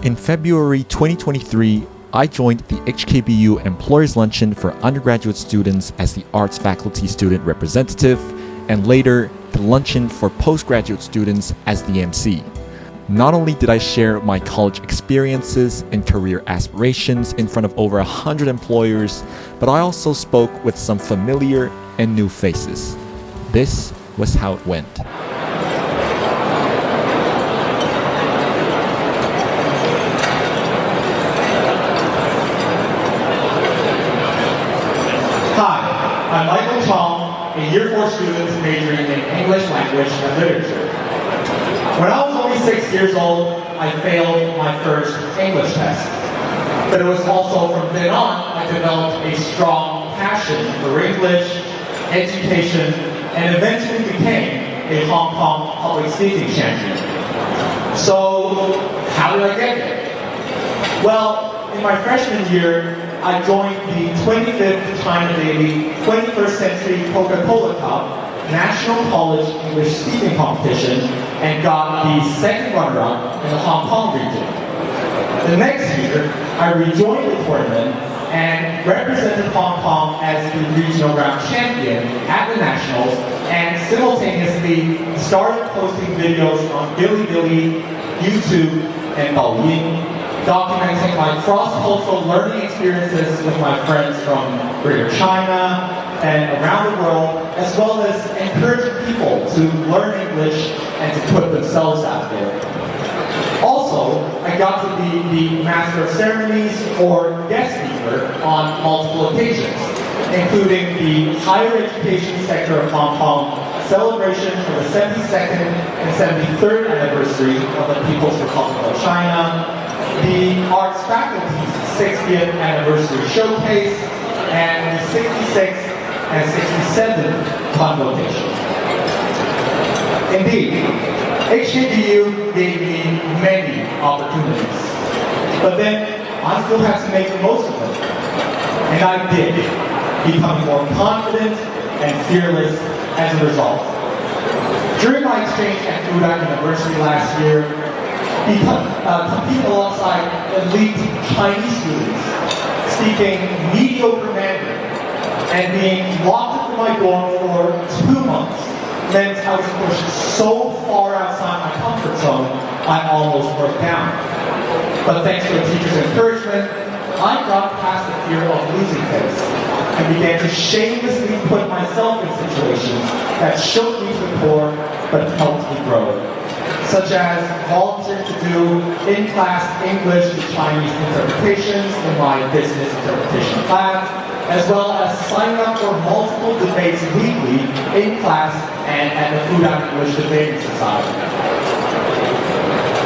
In February 2023, I joined the HKBU Employers Luncheon for undergraduate students as the arts faculty student representative, and later the luncheon for postgraduate students as the MC. Not only did I share my college experiences and career aspirations in front of over 100 employers, but I also spoke with some familiar and new faces. This was how it went. Hi, I'm Michael Chong, a Year 4 student majoring in English language and literature. When I was only 6 years old, I failed my first English test. But it was also from then on I developed a strong passion for English, education, and eventually became a Hong Kong public speaking champion. So, how did I get there? Well, in my freshman year, I joined the 25th China Daily 21st Century Coca-Cola Cup National College English Speaking Competition and got the second runner-up in the Hong Kong region. The next year, I rejoined the tournament and represented Hong Kong as the regional round champion at the Nationals and simultaneously started posting videos on Bilibili, YouTube, and Douyin, documenting my cross-cultural learning experiences with my friends from Greater China and around the world, as well as encouraging people to learn English and to put themselves out there. Also, I got to be the Master of Ceremonies or guest speaker on multiple occasions, including the higher education sector of Hong Kong celebration for the 72nd and 73rd anniversary of the People's Republic of China, the Arts Faculty's 60th Anniversary Showcase, and the 66th and 67th Convocation. Indeed, HKBU gave me many opportunities, but then I still had to make the most of them. And I did, becoming more confident and fearless as a result. During my exchange at Fudan University last year, compete alongside elite Chinese students speaking mediocre Mandarin and being locked up in my dorm for 2 months meant I was pushed so far outside my comfort zone I almost broke down. But thanks to a teacher's encouragement, I got past the fear of losing face and began to shamelessly put myself in situations that shook me to the core but helped me grow, such as volunteering to do in-class English to Chinese interpretations in my business interpretation class, as well as signing up for multiple debates weekly in class and at the Fudan English Debating Society.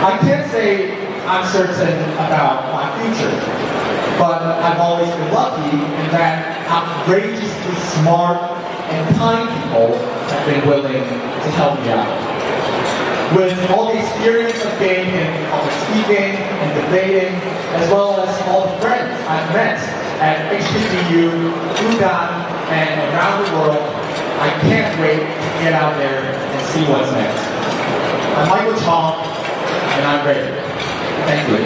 I can't say I'm certain about my future, but I've always been lucky in that outrageously smart and kind people have been willing to help me out. With all the experience I've gained in public speaking and debating, as well as all the friends I've met at HKBU, Fudan, and around the world, I can't wait to get out there and see what's next. I'm Michael Chong, and I'm ready. Thank you.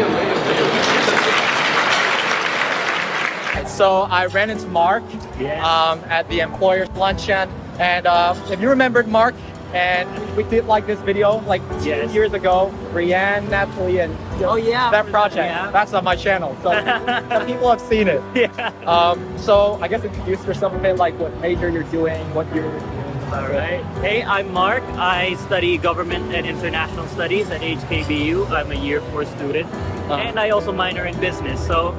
So I ran into Mark at the Employers Luncheon, and if you remembered Mark, and we did like this video like 2 years ago, Brianne, Natalie, and that project. Yeah. That's on my channel, so some people have seen it. So I guess introduce yourself a bit, like what major you're doing, what you're doing. All right. Hey, I'm Mark. I study Government and International Studies at HKBU. I'm a Year 4 student, and I also minor in business, so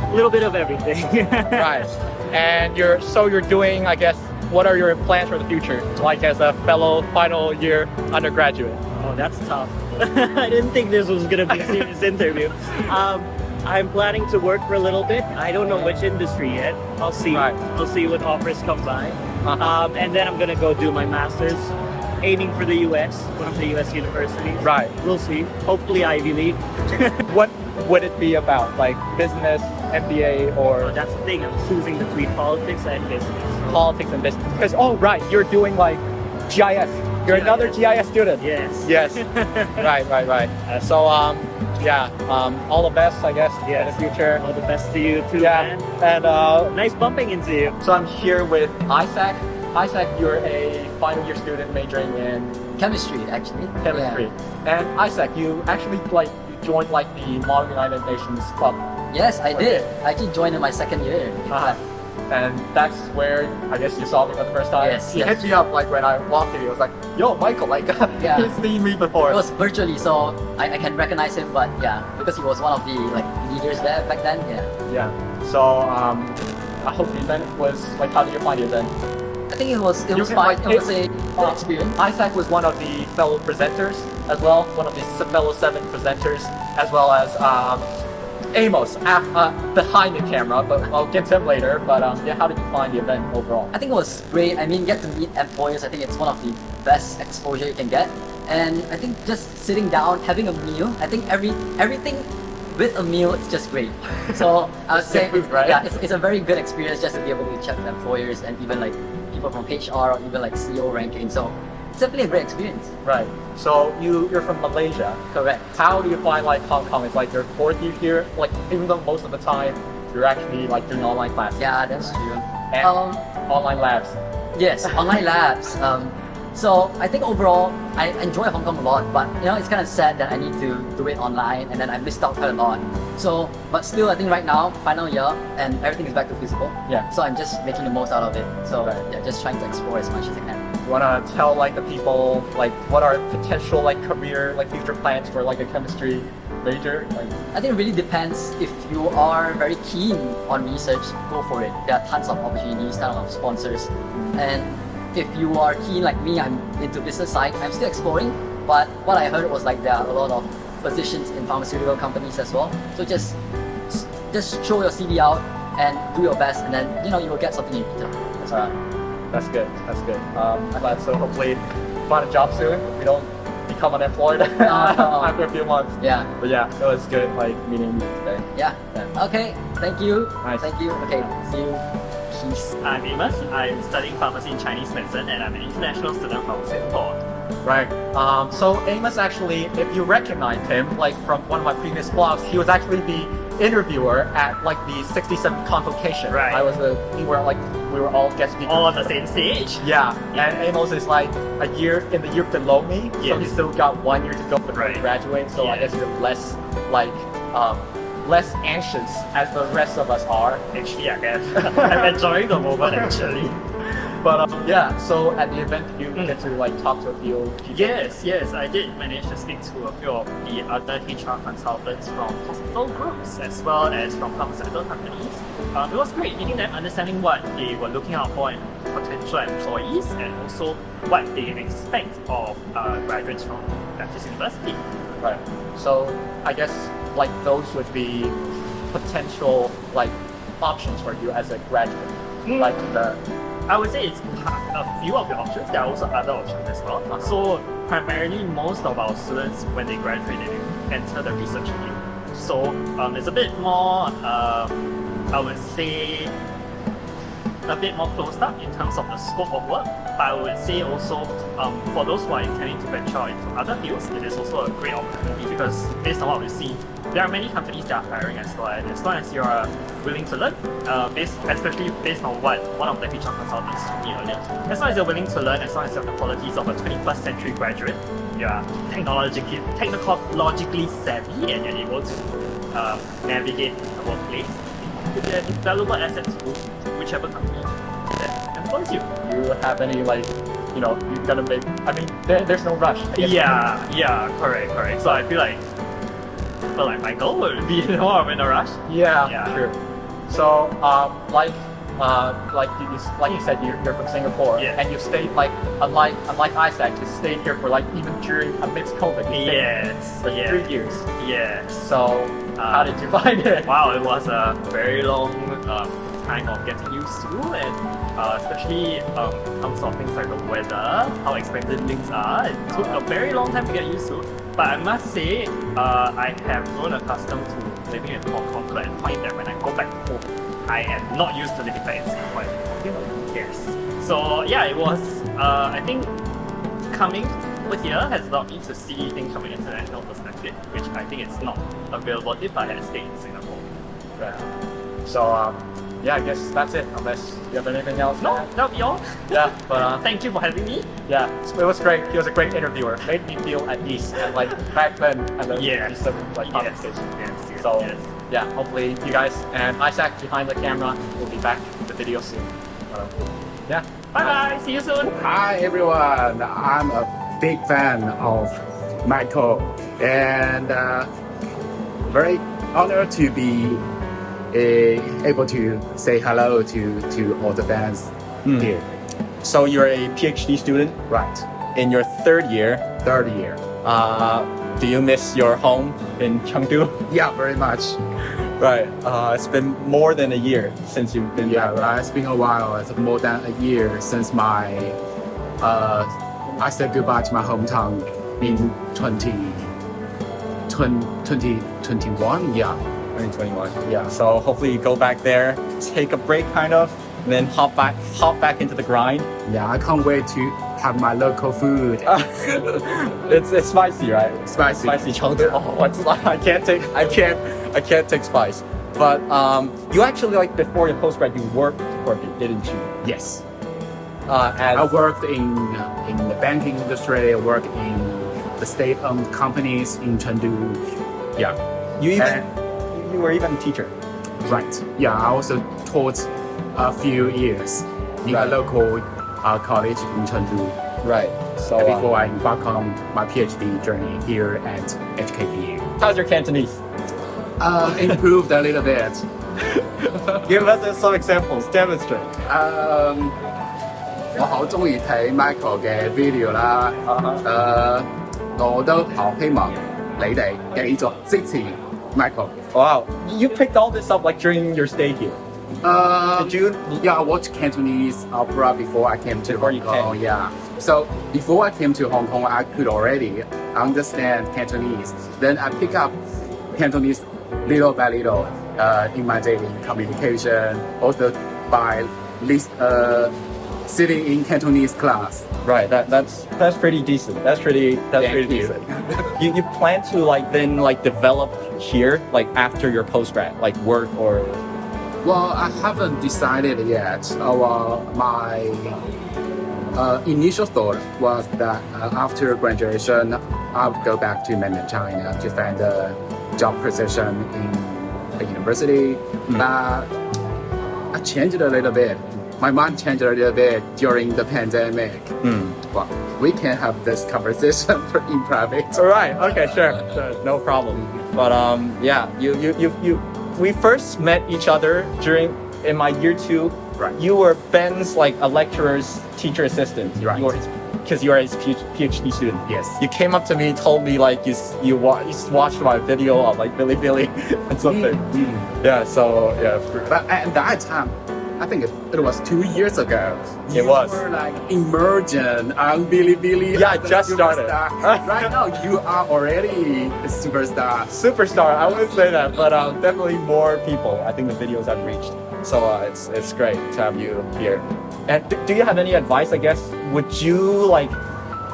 a little bit of everything. Right. And you're doing, I guess, what are your plans for the future, like as a fellow final year undergraduate? Oh, that's tough. I didn't think this was going to be a serious interview. I'm planning to work for a little bit. I don't know which industry yet. I'll see. Right. I'll see what offers come by. And then I'm going to go do my master's, aiming for the US, one of the US universities. Right. We'll see. Hopefully Ivy League. What would it be about? Like business, MBA, or? Oh, that's the thing. I'm choosing between politics and business. Politics and business. Because, oh, right, you're doing like GIS. You're another GIS student. Yes. Yes. Right. So, yeah, all the best, I guess, in the future. All the best to you too, Yeah, man. and Nice bumping into you. so I'm here with Isaac. Isaac, you're a final year student majoring in Chemistry, actually. chemistry. And Isaac, you actually you joined like the Model United Nations Club. Yeah. Yes, I did. I actually joined in my second year. in Uh-huh. fact. And that's where I guess you saw me for the first time. Yes, You yes. hit me up like when I walked in. He was like, "Yo, Michael, like Yeah. he's seen me before." It was virtually, so I can recognize him, but yeah, because he was one of the leaders there back then. Yeah. Yeah. So I hope the event was like, how did you find the event? I think it was You fine. can, like, It was a good experience. Isaac was one of the fellow presenters as well, one of the fellow 7 presenters, as well as Amos behind the camera, but I'll get to him later. But yeah, how did you find the event overall? I think it was great. I mean, get to meet employers. I think it's one of the best exposure you can get. And I think just sitting down, having a meal. I think everything with a meal, it's just great. So I would say, Food, right? yeah, it's a very good experience just to be able to chat with employers and even like people from HR or even like CEO ranking. So it's definitely a great experience. Right. So you're from Malaysia. Correct. How do you find like Hong Kong? It's like your 4th year here. Like even though most of the time you're actually like doing online classes. Yeah, that's true. And online labs. Yes, online labs. So I think overall, I enjoy Hong Kong a lot, but you know, it's kind of sad that I need to do it online and then I missed out quite a lot. So, but still, I think right now, final year, and everything is back to physical. Yeah. So I'm just making the most out of it. So Right. yeah, just trying to explore as much as I can. You wanna tell like the people like what are potential like career like future plans for like a chemistry major? Like I think it really depends. If you are very keen on research, go for it. There are tons of opportunities, tons of sponsors. And if you are keen like me, I'm into business side, I'm still exploring. But what I heard was like there are a lot of positions in pharmaceutical companies as well. So just show your CV out and do your best, and then you know you will get something in return. that's good. That's good. I'm glad. So hopefully find a job soon. We don't become unemployed after a few months. Yeah. But yeah, it was good like meeting you today. Yeah. Okay. Thank you. Nice. Thank you. Okay. See you. Peace. I'm Amos. I'm studying pharmacy in Chinese medicine and I'm an international student from Singapore. Right. So Amos actually, if you recognize him, like from one of my previous vlogs, he was actually the interviewer at like the 67th convocation. Right. We were all guest speakers. All on the same stage. Yeah. And Amos is like a year below me, so Yes. he's still got 1 year to go before he Right. graduates. So I Yes. guess you're less like less anxious as the rest of us are. Actually, I guess. I'm enjoying the moment actually. But yeah, so at the event you get to like talk to a few people. Yes, I did manage to speak to a few of the other HR consultants from hospital groups as well as from pharmaceutical companies. It was great meeting them, understanding what they were looking out for in potential employees and also what they expect of graduates from Baptist University. Right. So I guess like those would be potential like options for you as a graduate. Like I would say it's a few of the options. There are also other options as well. So primarily, most of our students, when they graduate, they enter the research field. So it's a bit more, I would say, a bit more closed up in terms of the scope of work. But I would say also, for those who are intending to venture into other fields, it is also a great opportunity because based on what we've seen, there are many companies that are hiring as well, and as long as you are willing to learn, especially based on what one of the HR consultants told me earlier, as long as you're willing to learn, as long as you have the qualities of a 21st century graduate, you are technologically savvy and you're able to navigate the workplace, you'll be an invaluable asset to whichever company that employs you. do you have any like you're gonna make? I mean, there's no rush. I guess. Yeah, correct. So I feel like Michael would be more in a rush. Yeah. Sure. So like you said, you're from Singapore, Yes. and you stayed like unlike Isaac, you stayed here for like even during amidst COVID. You stayed Yes. for 3 years. Yes. So how did you find it? Wow, it was a very long time of getting used to, and especially terms of things like the weather, how expensive things are. It took a very long time to get used to. But I must say, I have grown accustomed to living in Hong Kong to the point that when I go back home, I am not used to living back in Singapore. Yes. So yeah, it was. I think coming over here has allowed me to see things from an international perspective, which I think is not available if I had stayed in Singapore. Yeah. So, yeah, I guess that's it. Unless you have anything else? No, that'll be all. Yeah, but Thank you for having me. yeah, it was great. He was a great interviewer. Made me feel at ease. And like back then, I learned Yes. some like Yes. conversation. Yes. So Yes. yeah, hopefully you guys and Isaac behind the camera will be back with the video soon. Yeah. Bye bye. See you soon. Hi everyone, I'm a big fan of Michael and very honored to be able to say hello to all the fans here. So you're a PhD student Right, in your third year. third year. Do you miss your home in Chengdu? Yeah, very much. Right. It's been more than a year since you've been Yeah, back. it's been a while. It's more than a year since I said goodbye to my hometown in 2021. Yeah. 2021. Yeah. So hopefully you go back there, take a break kind of, and then hop back into the grind. Yeah, I can't wait to have my local food. It's spicy, right? Spicy. Spicy Chengdu. Oh, I can't take spice. But you actually like before your postgrad you worked for a bit, didn't you? Yes. As I worked in the banking industry. I worked in the state-owned companies in Chengdu. Yeah. you were even a teacher. Right. Yeah, I also taught a few years in a Right. local college in Chengdu Right. So before I embark on my PhD journey here at HKBU. how's your Cantonese? Improved a little bit. Give us some examples. Demonstrate. 我好中意睇 Michael 嘅 video 啦。我都好希望你哋繼續支持 Michael。 Wow. You picked all this up like during your stay here. Did you? Yeah, I watched Cantonese opera before I came to Before Hong you Kong. came. Yeah. So before I came to Hong Kong, I could already understand Cantonese. Then I pick up Cantonese little by little in my daily communication. Also by sitting in Cantonese class. Right. That's pretty decent. That's pretty Thank you. decent. You plan to like develop here like after your postgrad, like work or Well, I haven't decided yet. My initial thought was that after graduation, I would go back to mainland China to find a job position in a university. But I changed a little bit. My mind changed a little bit during the pandemic. Well, we can have this conversation in private. All right. Okay. Sure. No problem. But yeah. We first met each other in my year 2. Right. You were Ben's like a lecturer's teacher assistant. Right. Because you are his PhD student. Yes. You came up to me, told me like you watched my video of like Billy and something. Yeah. So yeah. But at that time, I think it was 2 years ago. It was. You were like emergent on Bilibili. Yeah, I as a just started. superstar. Right now, you are already a superstar. Superstar. I wouldn't say that, but definitely more people. I think the videos have reached. So it's great to have you here. And do you have any advice? I guess would you like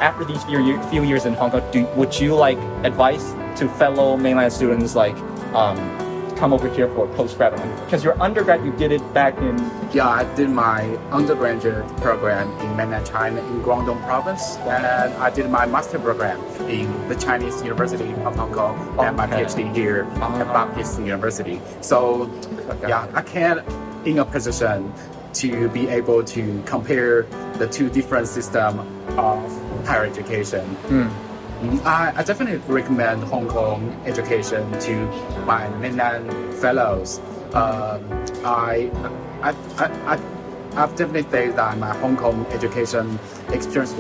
after these few years in Hong Kong, would you like advice to fellow mainland students like come over here for postgrad? Because your undergrad you did it back in Yeah, I did my undergraduate program in mainland China in Guangdong province, and I did my master program in the Chinese University of Hong Kong, and my Okay. PhD here at Baptist University. So, yeah, I can't in a position to be able to compare the two different systems of higher education. I definitely recommend Hong Kong education to my mainland fellows. I've definitely said that my Hong Kong education experience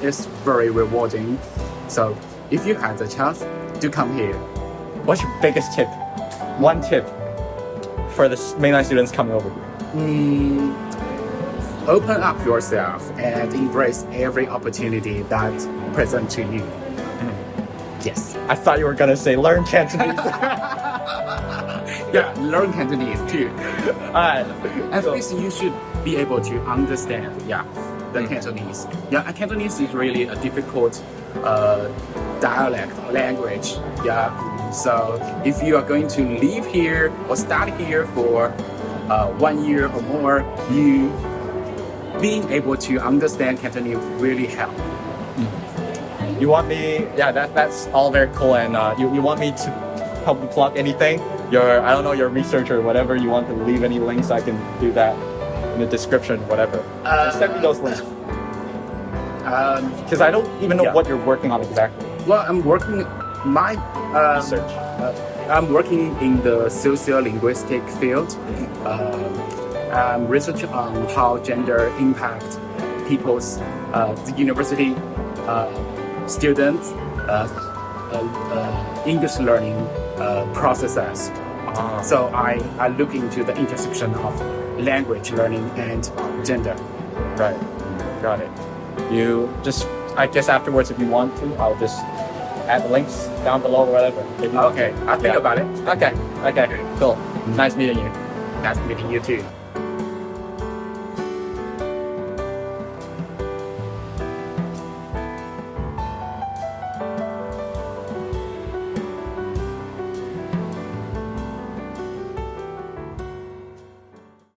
is very rewarding. So if you have the chance, do come here. What's your biggest tip? One tip for the mainland students coming over here. Open up yourself and embrace every opportunity that present to you. Yes. I thought you were gonna say learn Cantonese. Yeah, learn Cantonese too. Alright. At least you should be able to understand, the Cantonese. Yeah, Cantonese is really a difficult dialect or language. Yeah. So if you are going to live here or study here for 1 year or more, you being able to understand Cantonese really help. You want me? Yeah, that's all very cool. And you want me to help you plug anything? I don't know, your research or whatever. You want to leave any links? I can do that in the description, whatever. Just send me those links. Because I don't even know what you're working on exactly. Well, I'm working my Research. I'm working in the socio-linguistic field. I'm researching on how gender impact people's the university students English learning processes. So I look into the intersection of language learning and gender. Right. Got it. I guess afterwards, if you want to, I'll just add the links down below or whatever. Okay, I'll think about it. Okay. Cool. Nice meeting you. Nice meeting you too.